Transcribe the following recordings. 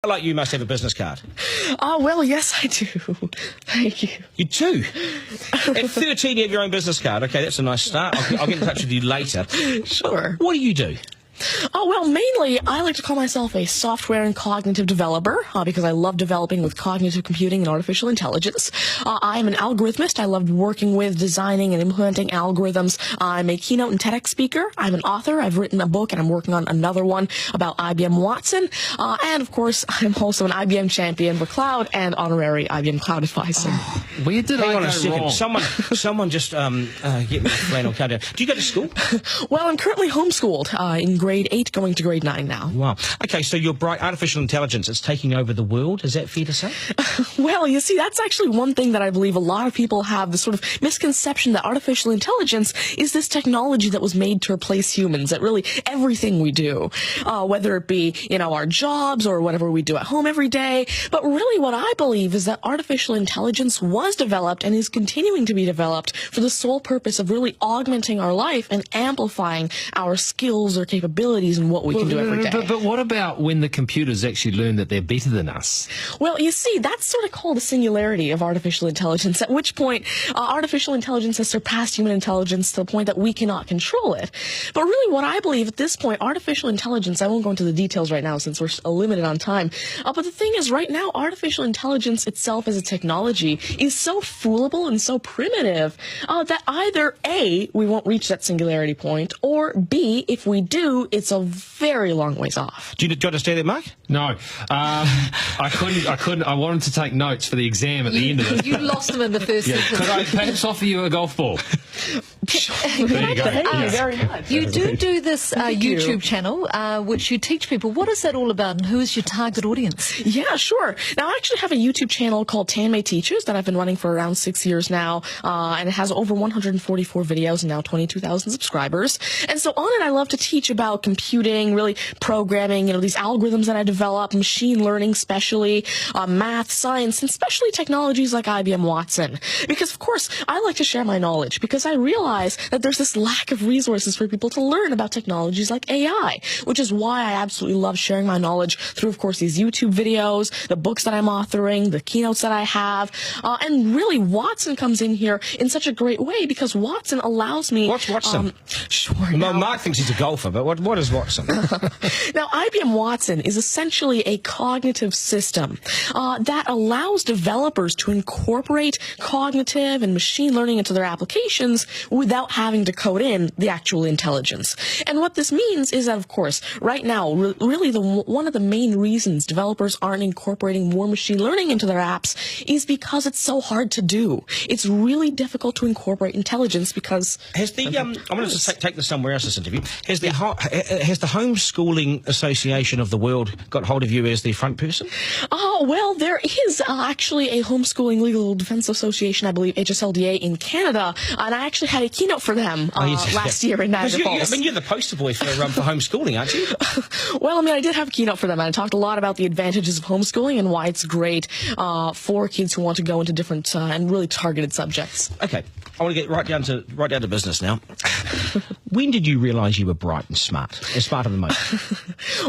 Like you must have a business card. Well, yes, I do. Thank you. You do? At 13, you have your own business card. Okay, that's a nice start. I'll get in touch with you later. Sure. What do you do? Oh, well, mainly, I like to call myself a software and cognitive developer because I love developing with cognitive computing and artificial intelligence. I am an algorithmist. I love working with, designing, and implementing algorithms. I'm a keynote and TEDx speaker. I'm an author. I've written a book, and I'm working on another one about IBM Watson. And, of course, I'm also an IBM champion for cloud and honorary IBM cloud advisor. Where did Hang I on go a second. wrong? Someone just get me a flannel card down. Do you go to school? Well, I'm currently homeschooled in grade 8, going to grade 9 now. Wow. Okay, so you're bright. Artificial intelligence, it's taking over the world. Is that fair to say? Well, you see, that's actually one thing that I believe a lot of people have, the sort of misconception that artificial intelligence is this technology that was made to replace humans at really everything we do, whether it be, our jobs or whatever we do at home every day. But really what I believe is that artificial intelligence was developed and is continuing to be developed for the sole purpose of really augmenting our life and amplifying our skills or capabilities and what we can do every day. But what about when the computers actually learn that they're better than us? Well, you see, that's sort of called a singularity of artificial intelligence, at which point artificial intelligence has surpassed human intelligence to the point that we cannot control it. But really what I believe at this point, artificial intelligence, I won't go into the details right now since we're limited on time, but the thing is right now, artificial intelligence itself as a technology is so foolable and so primitive that either A, we won't reach that singularity point, or B, if we do, it's a very long ways off. Do you understand that, Mark? No. I couldn't. I wanted to take notes for the exam at the end of it. You lost them in the first sentence. Could I perhaps offer you a golf ball? There you go. Thank you very much. You do this YouTube channel, which you teach people. What is that all about, and who is your target audience? Yeah, sure. Now, I actually have a YouTube channel called Tanmay Teaches that I've been running for around 6 years now, and it has over 144 videos and now 22,000 subscribers. And so on it, I love to teach about computing, really programming, these algorithms that I develop, machine learning especially, math, science, and especially technologies like IBM Watson. Because, of course, I like to share my knowledge because I realize that there's this lack of resources for people to learn about technologies like AI, which is why I absolutely love sharing my knowledge through, of course, these YouTube videos, the books that I'm authoring, the keynotes that I have, and really Watson comes in here in such a great way because Watson allows me... What's Watson? Sure. Well, Mark thinks he's a golfer, but what is Watson? Now, IBM Watson is essentially a cognitive system that allows developers to incorporate cognitive and machine learning into their applications without having to code in the actual intelligence. And what this means is that, of course, right now, really one of the main reasons developers aren't incorporating more machine learning into their apps is because it's so hard to do. It's really difficult to incorporate intelligence because... Has the I'm going to just take this somewhere else, this interview. Has the Homeschooling Association of the World got hold of you as the front person? Well, there is actually a Homeschooling Legal Defense Association, I believe, HSLDA in Canada, and I actually had a keynote for them last year in Niagara Falls. You're the poster boy for homeschooling, aren't you? Well, I did have a keynote for them, and I talked a lot about the advantages of homeschooling and why it's great for kids who want to go into different and really targeted subjects. Okay, I want to get right down to business now. When did you realise you were bright and smarter than most?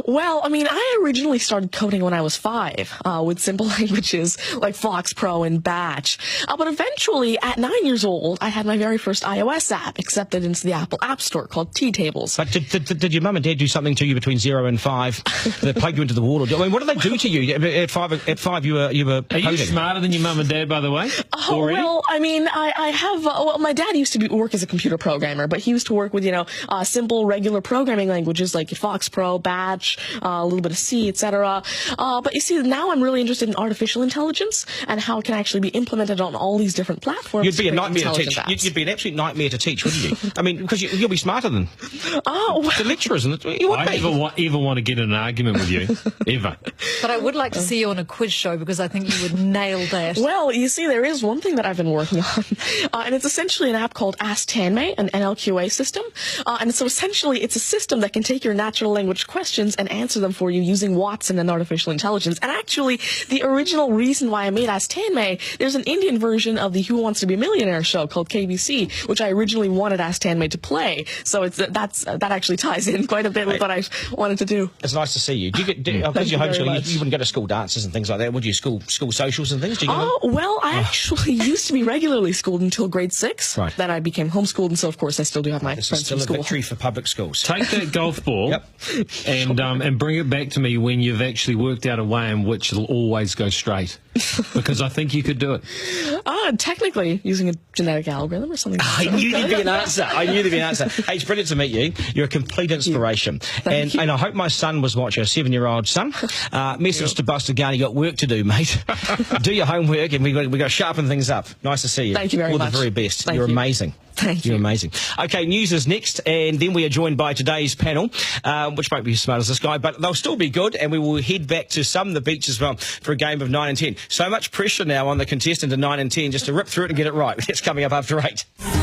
Well, I originally started coding when I was 5 with simple languages like Fox Pro and Batch. But eventually, at 9 years old, I had my very first iOS app accepted into the Apple App Store called T-Tables. But did your mum and dad do something to you between 0 and 5 that plugged you into the wall? What did they do to you? At 5 you were Are coding. you smarter than your mum and dad, by the way? Well, I have... my dad used to work as a computer programmer, but he used to work with, simple, regular programming languages like Fox Pro, Batch, a little bit of C, etc. But you see, now I'm really interested in artificial intelligence and how it can actually be implemented on all these different platforms. You'd be a nightmare to teach. You'd be an absolute nightmare to teach, wouldn't you? Because you'll be smarter than the lecturers. I never ever want to get in an argument with you, ever. But I would like to see you on a quiz show because I think you would nail that. Well, you see, there is one thing that I've been working on, and it's essentially an app called Ask Tanmay, an NLQA system, And so essentially it's a system that can take your natural language questions and answer them for you using Watson and artificial intelligence. And actually, the original reason why I made Ask Tanmay, there's an Indian version of the Who Wants to Be a Millionaire show called KBC, which I originally wanted Ask Tanmay to play. So that actually ties in quite a bit with what I wanted to do. It's nice to see you. Do you get, because you're homeschooling, you wouldn't go to school dances and things like that, would you? School socials and things? Do you well, I actually used to be regularly schooled until grade 6. Right. Then I became homeschooled, and so of course I still do have my This is friends still from a school. victory for public schools. Take that golf ball Yep. and bring it back to me when you've actually worked out a way in which it'll always go straight. Because I think you could do it. Technically, using a genetic algorithm or something. I knew there'd be an answer. Hey, it's brilliant to meet you. You're a complete inspiration. Thank you. And I hope my son was watching, a 7-year-old son. Message to Buster Gunn, you got work to do, mate. Do your homework, and we got to sharpen things up. Nice to see you. Thank you very All much. the very best. Thank You're you. amazing. Thank you. You're amazing. Okay, news is next, and then we are joined by today's panel, which won't be as smart as this guy, but they'll still be good, and we will head back to some of the beaches for a game of 9 and 10. So much pressure now on the contestant in 9 and 10 just to rip through it and get it right. It's coming up after 8.